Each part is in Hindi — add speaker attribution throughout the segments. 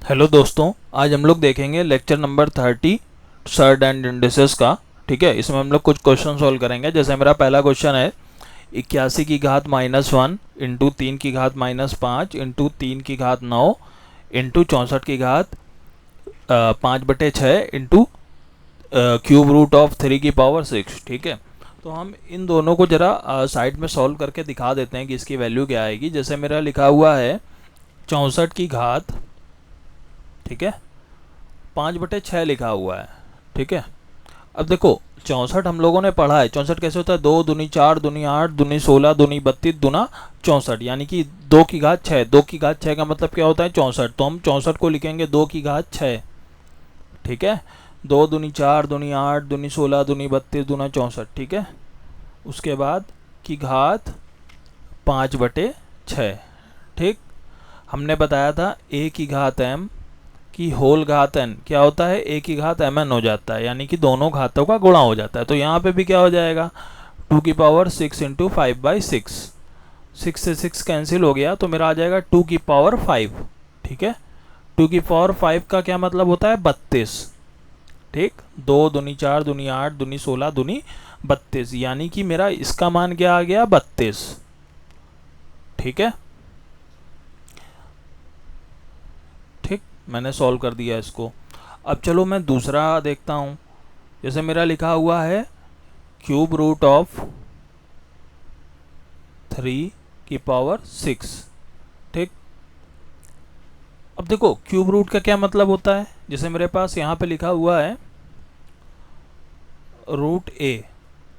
Speaker 1: हेलो दोस्तों, आज हम लोग देखेंगे lecture number 30 surd and indices का। ठीक है, इसमें हम लोग कुछ क्वेश्चन सॉल्व करेंगे। जैसे मेरा पहला क्वेश्चन है 81 की घात -1 इंटू 3 की घात -5 इंटू 3 की घात 9 इंटू 64 की घात 5/6 इंटू क्यूब रूट ऑफ 3 की पावर 6। ठीक है, तो हम इन दोनों को ज़रा साइड में सॉल्व करके दिखा देते हैं कि इसकी वैल्यू क्या आएगी। जैसे मेरा लिखा हुआ है 64 की घात, ठीक है, 5/6 लिखा हुआ है। ठीक है, अब देखो 64 हम लोगों ने पढ़ा है। 64 कैसे होता है? 2 दूनी 4 दूनी 8 दूनी 16 दूनी 32 दूना 64, यानी कि 2 की घात 6। 2 की घात 6 का मतलब क्या होता है? 64। तो हम 64 को लिखेंगे 2 की घात 6। ठीक है, 2 दूनी 4 दूनी 8 दूनी 16 दूनी 32 दूना 64। ठीक है, उसके बाद की घात 5/6। ठीक, हमने बताया था a की घात m की होल घात n क्या होता है? a की घात mn हो जाता है, यानी कि दोनों घातों का गुणा हो जाता है। तो यहाँ पे भी क्या हो जाएगा? 2 की पावर 6 इंटू 5/6। 6 से 6 कैंसिल हो गया तो मेरा आ जाएगा 2 की पावर 5। ठीक है, 2 की पावर 5 का क्या मतलब होता है? 32। ठीक, 2 दूनी 4 दूनी 8 दूनी 16 दूनी 32, यानी कि मेरा इसका मान क्या आ गया? 32। ठीक है, ठीक, मैंने सॉल्व कर दिया इसको। अब चलो मैं दूसरा देखता हूँ। जैसे मेरा लिखा हुआ है क्यूब रूट ऑफ 3 की पावर 6। ठीक, अब देखो क्यूब रूट का क्या मतलब होता है। जैसे मेरे पास यहाँ पे लिखा हुआ है रूट ए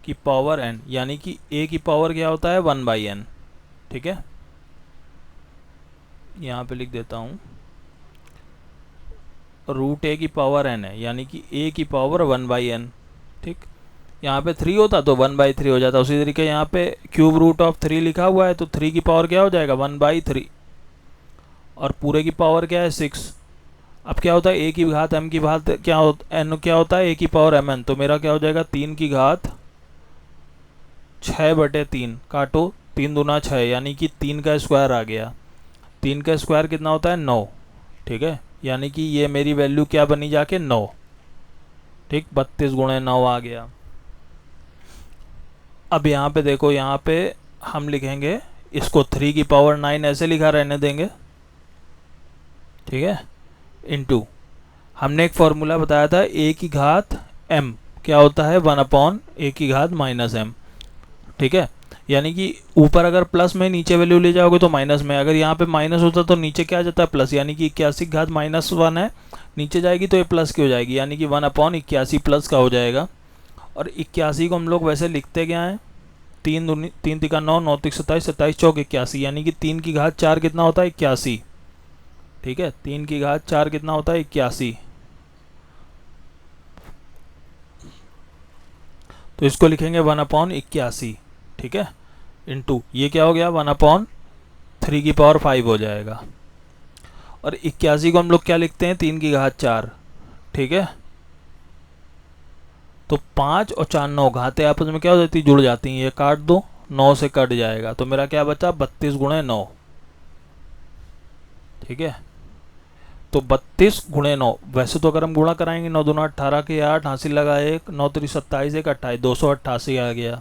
Speaker 1: की पावर n, यानी कि a की पावर क्या होता है? 1/n। ठीक है, यहाँ पे लिख देता हूँ रूट a की पावर n है, यानी कि a की पावर 1/n। ठीक, यहाँ पे 3 होता तो 1/3 हो जाता। उसी तरीके यहाँ पे क्यूब रूट ऑफ 3 लिखा हुआ है तो 3 की पावर क्या हो जाएगा? 1/3, और पूरे की पावर क्या है? 6। अब क्या होता है? a की घात m की घात क्या होता n क्या होता है? a की पावर mn। तो मेरा क्या हो जाएगा? 3 की घात 6/3 काटो, 3 दूना 6, यानी कि 3 का स्क्वायर आ गया। 3 का स्क्वायर कितना होता है? 9। ठीक है, यानी कि ये मेरी वैल्यू क्या बनी जाके? 9। ठीक, 32 गुणे 9 आ गया। अब यहाँ पे देखो, यहाँ पे हम लिखेंगे इसको 3 की पावर 9 ऐसे लिखा रहने देंगे। ठीक है, इनटू हमने एक फॉर्मूला बताया था a की घात m क्या होता है? 1/a की घात -m। ठीक है, यानी कि ऊपर अगर प्लस में नीचे वैल्यू ले जाओगे तो माइनस में। अगर यहाँ पे माइनस होता तो नीचे क्या आ जाता है? प्लस, यानी कि 81 घात -1 है, नीचे जाएगी तो ये प्लस की हो जाएगी, यानी कि 1/81 प्लस का हो जाएगा। और 81 को हम लोग वैसे लिखते क्या है? 3 तिका 9 9 तिक 27 27 चौक 81, यानी कि 3 की घात 4 कितना होता है? 81। ठीक है, 3 की घात 4 कितना होता है? 81। तो इसको लिखेंगे 1/81। ठीक है, इनटू ये क्या हो गया? 1/3 की पावर 5 हो जाएगा। और 81 को हम लोग क्या लिखते हैं? 3 की घात 4। ठीक है, तो 5 और 4 9 घातें आपस में क्या हो जाती? जुड़ जाती हैं। ये काट दो, 9 से कट जाएगा तो मेरा क्या बचा? 32 गुणे 9। ठीक है, तो 32 गुणे 9, वैसे तो अगर हम गुणा कराएंगे 9 दूना 18 के 8 हासिल लगा 1 9 3 27 1 28 288 आ गया।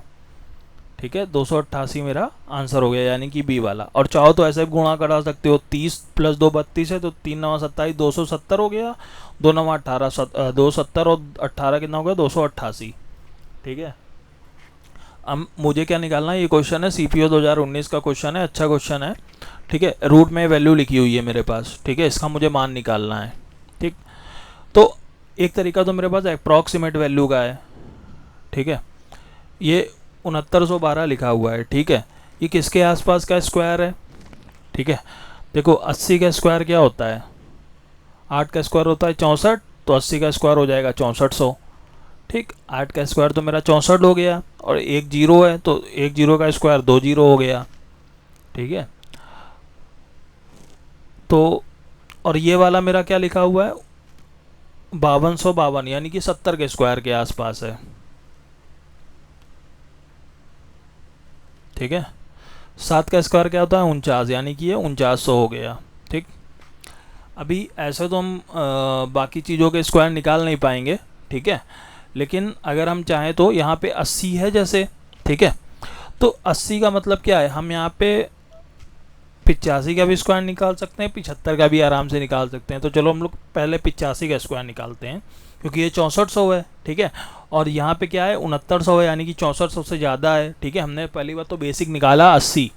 Speaker 1: ठीक है, 288 मेरा आंसर हो गया, यानी कि बी वाला। और चाहो तो ऐसे भी गुणा करा सकते हो, 30 + 2 32 है तो 3 9 27 270 हो गया, 2 9 18 270 और 18 कितना हो गया? 288। ठीक है, अब मुझे क्या निकालना है? ये क्वेश्चन है CPO 2019 का क्वेश्चन है, अच्छा क्वेश्चन है। ठीक है, रूट में वैल्यू लिखी हुई है मेरे पास। ठीक है, इसका मुझे मान निकालना है। ठीक, तो एक तरीका तो मेरे पास अप्रॉक्सीमेट वैल्यू का है। ठीक है, ये 6912 लिखा हुआ है। ठीक है, ये किसके आसपास का स्क्वायर है? ठीक है, देखो 80 का स्क्वायर क्या होता है? 8 का स्क्वायर होता है 64, तो 80 का स्क्वायर हो जाएगा 6400। ठीक, 8 का स्क्वायर तो मेरा 64 हो गया, और एक जीरो है तो एक जीरो का स्क्वायर 2 जीरो हो गया। ठीक है, तो और ये वाला मेरा क्या लिखा हुआ है? 5252, यानी कि 70 के स्क्वायर के आसपास है। ठीक है, 7 का स्क्वायर क्या होता है? 49, यानी कि ये 4900 हो गया। ठीक, अभी ऐसे तो हम बाकी चीज़ों के स्क्वायर निकाल नहीं पाएंगे, ठीक है, लेकिन अगर हम चाहें तो यहाँ पे 80 है जैसे, ठीक है, तो 80 का मतलब क्या है, हम यहाँ पे 85 का भी स्क्वायर निकाल सकते हैं, 75 का भी आराम से निकाल सकते हैं। तो चलो हम लोग पहले 85 का स्क्वायर निकालते हैं, क्योंकि ये 6400 है, ठीक है, और यहाँ पे क्या है 6900 है, यानी कि 6400 से ज़्यादा है, ठीक है। हमने पहली बार तो बेसिक निकाला 80,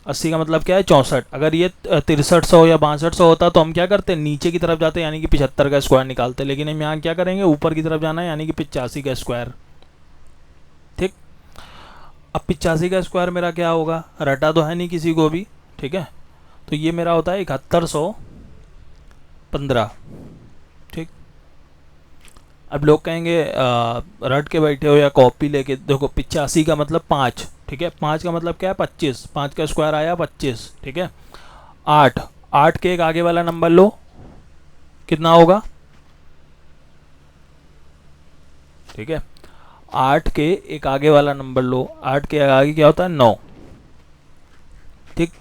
Speaker 1: 80 का मतलब क्या है 64। अगर ये 6300 या 6200 होता तो हम क्या करते, नीचे की तरफ जाते यानी कि 75 का स्क्वायर निकालते, लेकिन हम यहाँ क्या करेंगे, ऊपर की तरफ जाना है यानी कि 85 का स्क्वायर, ठीक। अब 85 का स्क्वायर मेरा क्या होगा, रटा तो है नहीं किसी को भी, ठीक है, तो ये मेरा होता है 7115, ठीक। अब लोग कहेंगे रट के बैठे हो या कॉपी लेके, देखो 85 का मतलब 5, ठीक है, 5 का मतलब क्या है 25, 5 का स्क्वायर आया 25, ठीक है। 8, 8 के एक आगे वाला नंबर लो, कितना होगा, ठीक है, 8 के एक आगे वाला नंबर लो, 8 के आगे क्या होता है 9, ठीक।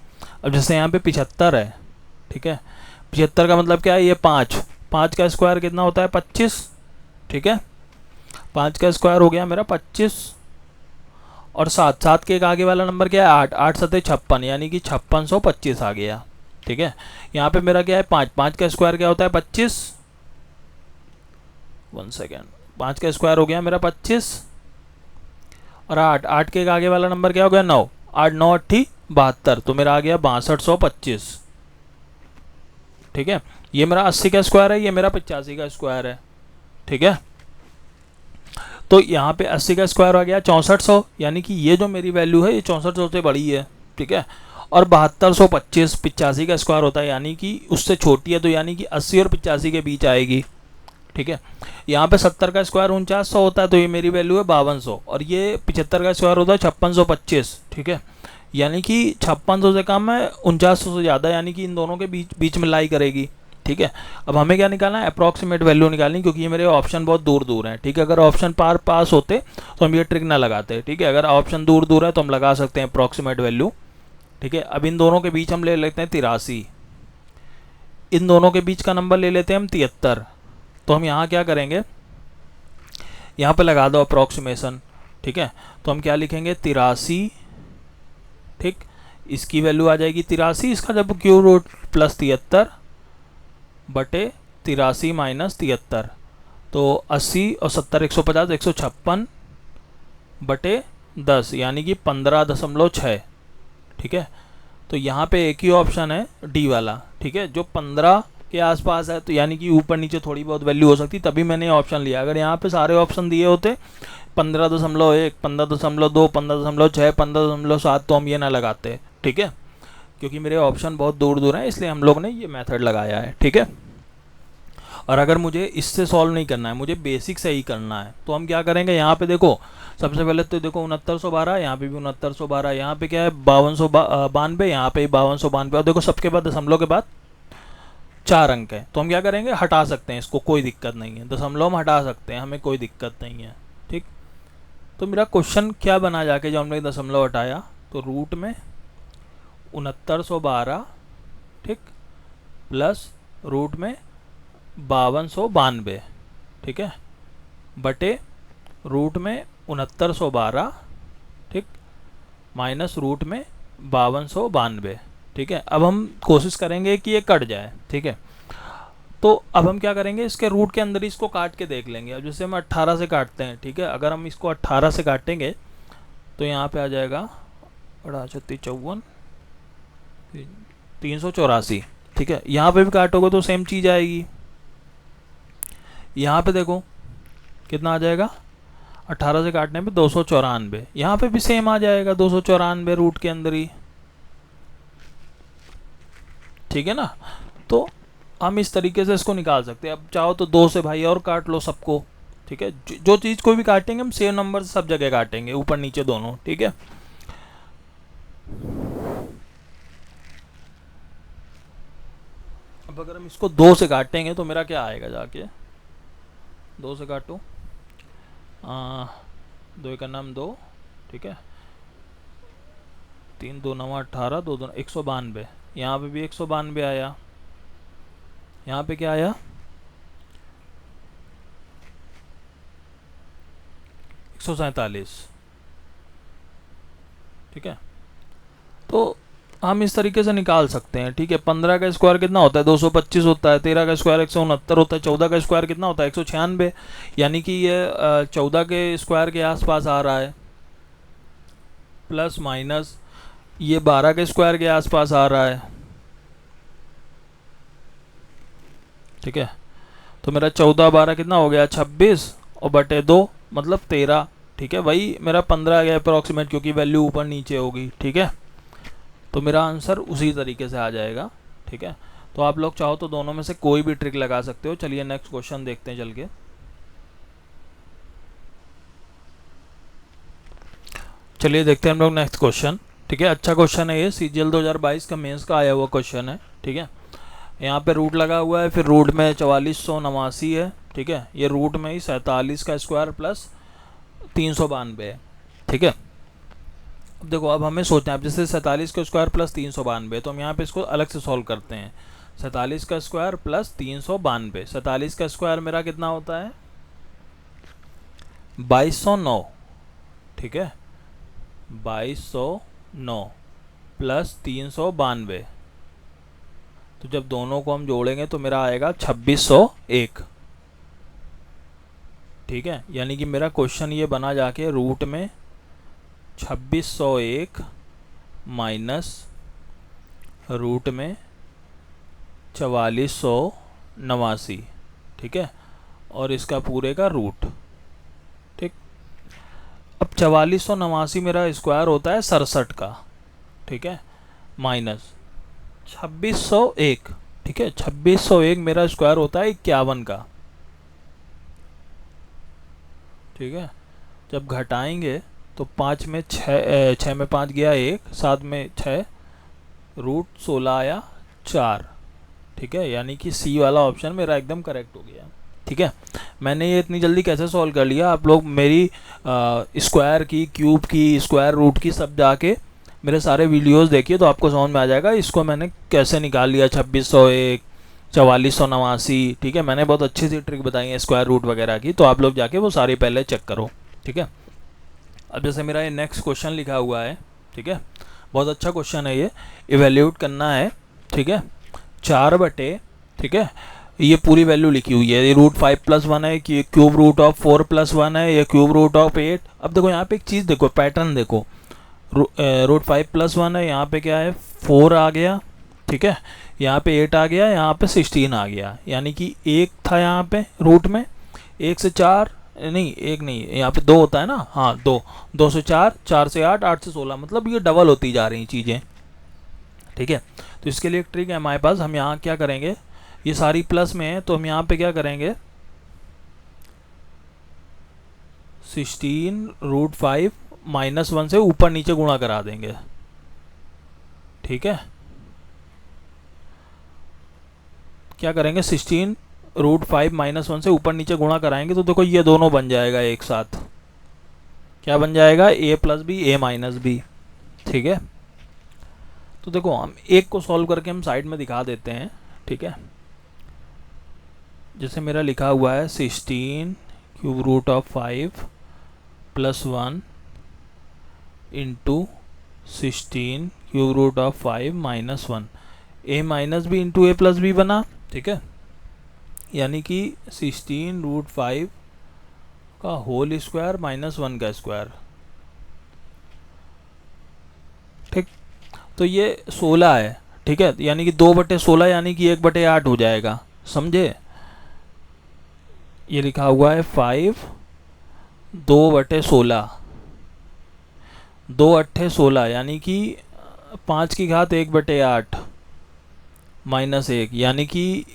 Speaker 1: अब जैसे यहाँ पे 75 है, ठीक है, 75 का मतलब क्या है, ये 5, 5 का स्क्वायर कितना होता है 25, ठीक है, 5 का स्क्वायर हो गया मेरा 25, और 7, 7 के एक आगे वाला नंबर क्या है 8, 8 सतह 56, यानी कि 5625 आ गया, ठीक है। यहाँ पे मेरा क्या है 5, 5 का स्क्वायर क्या होता है 25, 1 सेकेंड, 5 का स्क्वायर हो गया मेरा 25, और 8, 8 के एक आगे वाला नंबर क्या हो गया 9, 8 9 8 72, तो मेरा आ गया 6225, ठीक है। ये मेरा 80 का स्क्वायर है, ये मेरा 85 का स्क्वायर है, ठीक है। तो यहाँ पे 80 का स्क्वायर आ गया 6400, यानी कि ये जो मेरी वैल्यू है ये 6400 से बड़ी है, ठीक है। और 7225 85 का स्क्वायर होता है, यानी कि उससे छोटी है, तो यानी कि 80 और 85 के बीच आएगी, ठीक है। यहाँ पे 70 का स्क्वायर 4900 होता है, तो ये मेरी वैल्यू है 5200, और ये 75 का स्क्वायर होता है 5625, ठीक है, यानी कि 5600 से कम है, 4900 से ज़्यादा, यानी कि इन दोनों के बीच बीच में लाई करेगी, ठीक है। अब हमें क्या निकालना है, अप्रॉक्सीमेट वैल्यू निकालनी, क्योंकि ये मेरे ऑप्शन बहुत दूर दूर हैं, ठीक है। अगर ऑप्शन पास होते तो हम ये ट्रिक ना लगाते, ठीक है। अगर ऑप्शन दूर दूर है तो हम लगा सकते हैं अप्रॉक्सीमेट वैल्यू, ठीक है। अब इन दोनों के बीच हम ले लेते हैं 83, इन दोनों के बीच का नंबर ले लेते हैं हम 73, तो हम यहाँ क्या करेंगे, यहाँ पे लगा दो अप्रॉक्सीमेशन, ठीक है। तो हम क्या लिखेंगे 83, ठीक, इसकी वैल्यू आ जाएगी 83, इसका जब क्यू रूट प्लस 73 बटे 83 माइनस 73, तो 80 और 70 150 156 बटे 10, यानी कि 15.6, ठीक है। तो यहाँ पे एक ही ऑप्शन है डी वाला, ठीक है, जो 15 के आसपास है, तो यानी कि ऊपर नीचे थोड़ी बहुत वैल्यू हो सकती, तभी मैंने ऑप्शन लिया। अगर यहाँ पे सारे ऑप्शन दिए होते 15.1, 15.2, 15.6, 15.7, तो हम ये ना लगाते, ठीक है, क्योंकि मेरे ऑप्शन बहुत दूर दूर हैं, इसलिए हम लोग ने ये मेथड लगाया है, ठीक है। और अगर मुझे इससे सॉल्व नहीं करना है, मुझे बेसिक से ही करना है, तो हम क्या करेंगे, यहाँ पे देखो सबसे पहले तो देखो 6912, यहाँ पे भी 6912, यहाँ पे क्या है 5292, यहाँ पे 5292, और देखो सबके बाद दशमलव के बाद 4 अंक है, तो हम क्या करेंगे हटा सकते हैं इसको, कोई दिक्कत नहीं है, दशमलव हम हटा सकते हैं, हमें कोई दिक्कत नहीं है, ठीक। तो मेरा क्वेश्चन क्या बना जाके जब हमने दशमलव हटाया, तो रूट में 6912, ठीक, प्लस रूट में 5292, ठीक है, बटे रूट में 6912, ठीक, माइनस रूट में 5292, ठीक है। अब हम कोशिश करेंगे कि ये कट जाए, ठीक है। तो अब हम क्या करेंगे, इसके रूट के अंदर ही इसको काट के देख लेंगे। अब जैसे हम 18 से काटते हैं, ठीक है, अगर हम इसको 18 से काटेंगे तो यहाँ पे आ जाएगा 54 384, ठीक है। यहाँ पे भी काटोगे तो सेम चीज़ आएगी, यहाँ पे देखो कितना आ जाएगा, 18 से काटने पे 294, यहाँ पे भी सेम आ जाएगा 294 रूट के अंदर ही, ठीक है ना। तो हम इस तरीके से इसको निकाल सकते हैं। अब चाहो तो 2 से भाई और काट लो सबको, ठीक है, जो चीज़ को भी काटेंगे हम सेम नंबर से सब जगह काटेंगे, ऊपर नीचे दोनों, ठीक है। अब अगर हम इसको 2 से काटेंगे तो मेरा क्या आएगा, जाके 2 से काटो, 2 का नाम 2, ठीक है, 3 2 9 18, 2 2 192, यहाँ पे भी 192 आया, यहाँ पे क्या आया 147, ठीक है। तो हम इस तरीके से निकाल सकते हैं, ठीक है। 15 का स्क्वायर कितना होता है 225 होता है, 13 का स्क्वायर 169 होता है, 14 का स्क्वायर कितना होता है 196, यानी कि ये 14 के स्क्वायर के आसपास आ रहा है, प्लस माइनस ये 12 के स्क्वायर के आसपास आ रहा है, ठीक है। तो मेरा 14 12 कितना हो गया 26 और बटे 2 मतलब 13, ठीक है। वही मेरा 15 आ गया अप्रॉक्सीमेट, क्योंकि वैल्यू ऊपर नीचे होगी, ठीक है। तो मेरा आंसर उसी तरीके से आ जाएगा, ठीक है। तो आप लोग चाहो तो दोनों में से कोई भी ट्रिक लगा सकते हो। चलिए नेक्स्ट क्वेश्चन देखते हैं चल के। चलिए देखते हैं हम लोग नेक्स्ट क्वेश्चन, ठीक है। अच्छा क्वेश्चन है ये, सीजीएल 2022 का मेंस का आया हुआ क्वेश्चन है, ठीक है। यहाँ पे रूट लगा हुआ है, फिर रूट में 4489 है, ठीक है। ये रूट में ही 47 का स्क्वायर प्लस 392 है, ठीक है। अब देखो, अब हमें सोचना है, अब जैसे 47 का स्क्वायर प्लस 392, तो हम यहाँ पे इसको अलग से सॉल्व करते हैं। 47 का स्क्वायर प्लस 392, 47 का स्क्वायर मेरा कितना होता है 2209, ठीक है। 2209 प्लस 392, तो जब दोनों को हम जोड़ेंगे तो मेरा आएगा 2601, ठीक है। यानी कि मेरा क्वेश्चन ये बना जाके रूट में 2601 माइनस रूट में 4489, ठीक है, और इसका पूरे का रूट, ठीक। अब 4489 मेरा स्क्वायर होता है 67 का, ठीक है, माइनस 2601, ठीक है। 2601 मेरा स्क्वायर होता है 51 का, ठीक है। जब घटाएंगे तो 5 में 6, 6 में 5 गया 1, 7 में 6, रूट 16 आया 4, ठीक है। यानी कि सी वाला ऑप्शन मेरा एकदम करेक्ट हो गया, ठीक है। मैंने ये इतनी जल्दी कैसे सॉल्व कर लिया, आप लोग मेरी स्क्वायर की, क्यूब की, स्क्वायर रूट की सब जाके मेरे सारे वीडियोस देखिए तो आपको समझ में आ जाएगा इसको मैंने कैसे निकाल लिया 2601, 4489, ठीक है। मैंने बहुत अच्छी सी ट्रिक बताई है स्क्वायर रूट वगैरह की, तो आप लोग जाके वो सारी पहले चेक करो, ठीक है। अब जैसे मेरा ये नेक्स्ट क्वेश्चन लिखा हुआ है, ठीक है, बहुत अच्छा क्वेश्चन है ये, इवेल्यूट करना है, ठीक है। 4 बटे, ठीक है, ये पूरी वैल्यू लिखी हुई है, ये रूट 5+1 है, कि क्यूब रूट ऑफ 4+1 है, ये क्यूब रूट ऑफ 8। अब देखो यहाँ पे एक चीज़ देखो, पैटर्न देखो, रूट 5+1 है, यहाँ पे क्या है 4 आ गया, ठीक है, यहाँ पे 8 आ गया, यहाँ पे 16 आ गया, यानी कि 1 था यहाँ पे रूट में, 1 से 4 नहीं, 1 नहीं, यहाँ पे 2 होता है ना, हाँ 2, 2 से 4, 4 से 8, 8 से 16, मतलब ये डबल होती जा रही चीज़ें, ठीक है। तो इसके लिए एक ट्रिक है हमारे पास, हम यहाँ क्या करेंगे, ये सारी प्लस में है तो हम यहाँ पे क्या करेंगे 16 रूट 5 -1 से ऊपर नीचे गुणा करा देंगे, ठीक है। क्या करेंगे 16 रूट 5 -1 से ऊपर नीचे गुणा कराएंगे तो देखो ये दोनों बन जाएगा एक साथ, क्या बन जाएगा a plus B, a minus B, ठीक है। तो देखो हम एक को सॉल्व करके हम साइड में दिखा देते हैं, ठीक है। जैसे मेरा लिखा हुआ है 16 cube root of 5 +1 into 16 cube root of 5 -1, a minus B into a plus B बना, ठीक है। यानी कि 16 रूट 5 का होल स्क्वायर -1 का स्क्वायर, ठीक। तो ये 16 है, ठीक है, यानी कि 2/16 यानी कि 1/8 हो जाएगा, समझे। ये लिखा हुआ है 5 2/16, 2 अट्ठे 16 यानी कि 5 की घात 1/8 -1, यानी कि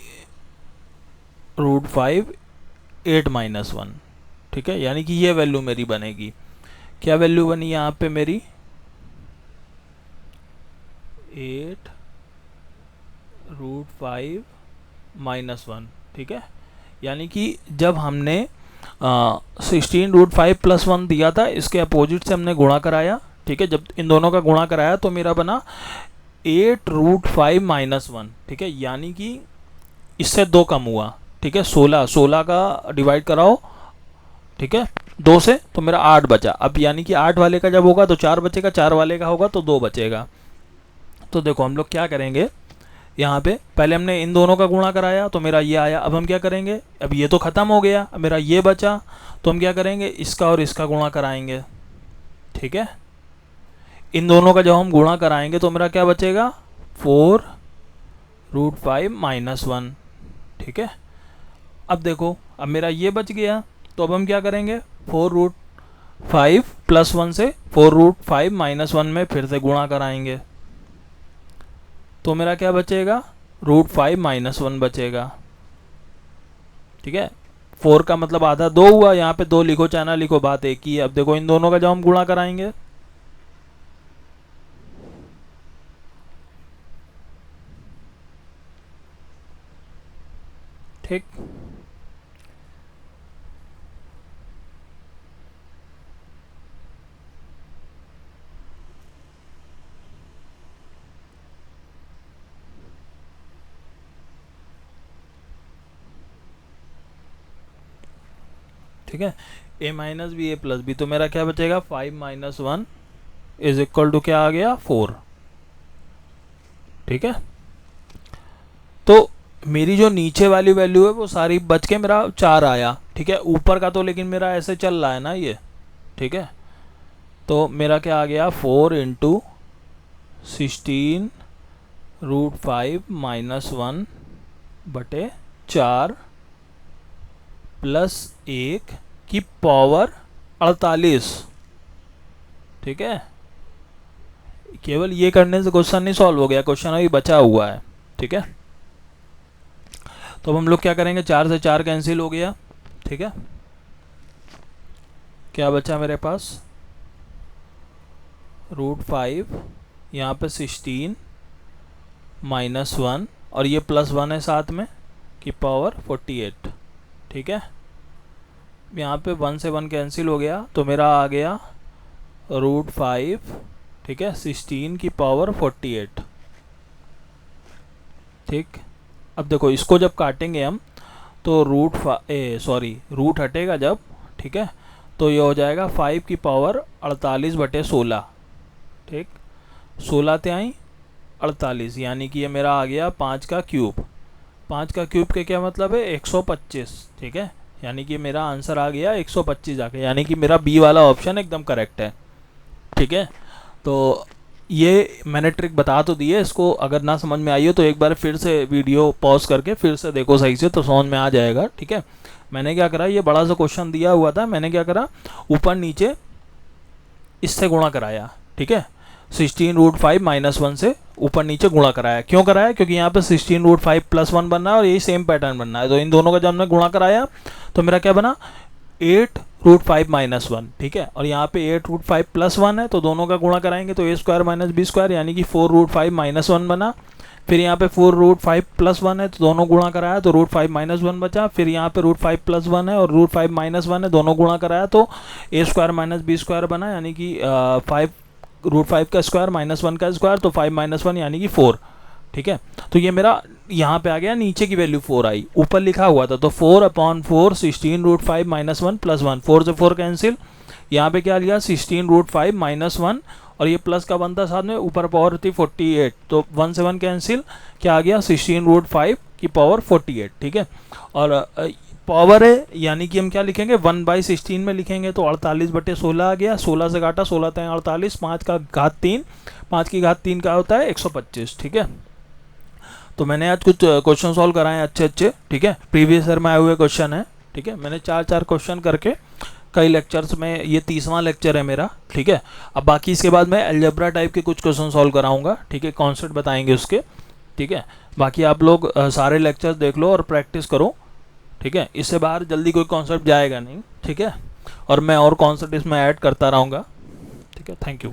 Speaker 1: रूट 5 8 -1, ठीक है। यानी कि ये वैल्यू मेरी बनेगी, क्या वैल्यू बनी यहाँ पे मेरी 8 रूट 5 -1, ठीक है। यानी कि जब हमने 16 रूट 5 +1 दिया था, इसके अपोजिट से हमने गुणा कराया, ठीक है। जब इन दोनों का गुणा कराया तो मेरा बना 8 रूट 5 -1, ठीक है। यानी कि इससे 2 कम हुआ, ठीक है। 16 का डिवाइड कराओ, ठीक है, 2 से, तो मेरा 8 बचा। अब यानी कि 8 वाले का जब होगा तो 4 बचेगा, 4 वाले का होगा तो 2 बचेगा। तो देखो हम लोग क्या करेंगे, यहाँ पे पहले हमने इन दोनों का गुणा कराया तो मेरा ये आया। अब हम क्या करेंगे, अब ये तो ख़त्म हो गया, अब मेरा ये बचा, तो हम क्या करेंगे, इसका और इसका गुणा कराएंगे, ठीक है। इन दोनों का जब हम गुणा कराएंगे तो मेरा क्या बचेगा, 4√5 - 1, ठीक है। अब देखो, अब मेरा ये बच गया, तो अब हम क्या करेंगे, 4√5 + 1 से 4√5 - 1 में फिर से गुणा कराएंगे, तो मेरा क्या बचेगा, √5 - 1 बचेगा, ठीक है। 4 का मतलब आधा 2 हुआ, यहाँ पे 2 लिखो चाहे ना लिखो, बात एक ही है। अब देखो इन दोनों का जब हम गुणा कराएंगे, ठीक, ठीक है। a - b a + b, तो मेरा क्या बचेगा, 5 - 1 = क्या आ गया, 4, ठीक है। तो मेरी जो नीचे वाली वैल्यू है वो सारी बच के मेरा 4 आया, ठीक है। ऊपर का तो लेकिन मेरा ऐसे चल रहा है ना ये, ठीक है। तो मेरा क्या आ गया, 4 × 16√5 - 1 बटे 4 + 1 की पावर 48, ठीक है। केवल ये करने से क्वेश्चन नहीं सॉल्व हो गया, क्वेश्चन अभी बचा हुआ है, ठीक है। तो अब हम लोग क्या करेंगे, 4 से 4 कैंसिल हो गया, ठीक है। क्या बचा मेरे पास, √5, यहाँ पे 16 - 1 और ये +1 है साथ में, की पावर 48, ठीक है। यहाँ पे 1 से 1 कैंसिल हो गया, तो मेरा आ गया √5, ठीक है, 16 की पावर 48, ठीक। अब देखो इसको जब काटेंगे हम तो रूट हटेगा जब, ठीक है, तो ये हो जाएगा 5 की पावर 48 बटे 16, ठीक। 16 त्याई 48, यानी कि ये मेरा आ गया 5 का क्यूब। 5 का क्यूब के क्या मतलब है, 125, ठीक है। यानी कि मेरा आंसर आ गया 125 आके, यानी कि मेरा बी वाला ऑप्शन एकदम करेक्ट है, ठीक है। तो ये मैंने ट्रिक बता तो दी है, इसको अगर ना समझ में आई हो तो एक बार फिर से वीडियो पॉज करके फिर से देखो सही से, तो समझ में आ जाएगा, ठीक है। मैंने क्या करा, ये बड़ा सा क्वेश्चन दिया हुआ था, मैंने क्या करा, ऊपर नीचे इससे गुणा कराया, ठीक है। 16√5 - 1 से ऊपर नीचे गुणा कराया। क्यों कराया, क्योंकि यहाँ पे 16√5 + 1 बनना है और यही सेम पैटर्न बनना है। तो इन दोनों का जब हमने गुणा कराया तो मेरा क्या बना, 8√5 - 1, ठीक है। और यहाँ पे 8√5 + 1 है, तो दोनों का गुणा कराएंगे तो a² - b², यानी कि 4√5 - 1 बना। फिर यहाँ पे 4√5 + 1 है, तो दोनों गुणा कराया तो √5 - 1 बचा। फिर यहाँ पे √5 + 1 है और √5 - 1 है, दोनों गुणा कराया तो a² - b² बना, यानी कि 5 √5 का स्क्वायर -1 का स्क्वायर, तो 5 - 1 यानी कि 4, ठीक है। तो ये मेरा यहाँ पे आ गया, नीचे की वैल्यू 4 आई, ऊपर लिखा हुआ था तो 4/4 16√5 - 1 + 1, 4 से 4 कैंसिल। यहाँ पे क्या लिया, 16√5 - 1 और ये प्लस का बनता साथ में, ऊपर पावर थी 48, तो 1 से 1 कैंसिल, क्या आ गया, 16√5 की पावर 48, ठीक है। और पावर है, यानी कि हम क्या लिखेंगे, 1/16 में लिखेंगे, तो 48 बटे 16 आ गया। 16 से काटा, 16 तय 48, 5 का घात 3, 5 की घात 3 का होता है 125, ठीक है। तो मैंने आज कुछ क्वेश्चन सॉल्व कराए अच्छे, ठीक है। प्रीवियस ईयर में आए हुए क्वेश्चन है, ठीक है। मैंने 4 क्वेश्चन करके कई लेक्चर्स में, ये 30वां लेक्चर है मेरा, ठीक है। अब बाकी इसके बाद मैं अलजेब्रा टाइप के कुछ क्वेश्चन सॉल्व कराऊंगा, ठीक है, कॉन्सेप्ट बताएंगे उसके, ठीक है। बाकी आप लोग सारे लेक्चर्स देख लो और प्रैक्टिस करो, ठीक है। इससे बाहर जल्दी कोई कॉन्सेप्ट जाएगा नहीं, ठीक है। और मैं और कॉन्सेप्ट इसमें ऐड करता रहूँगा, ठीक है। Thank you.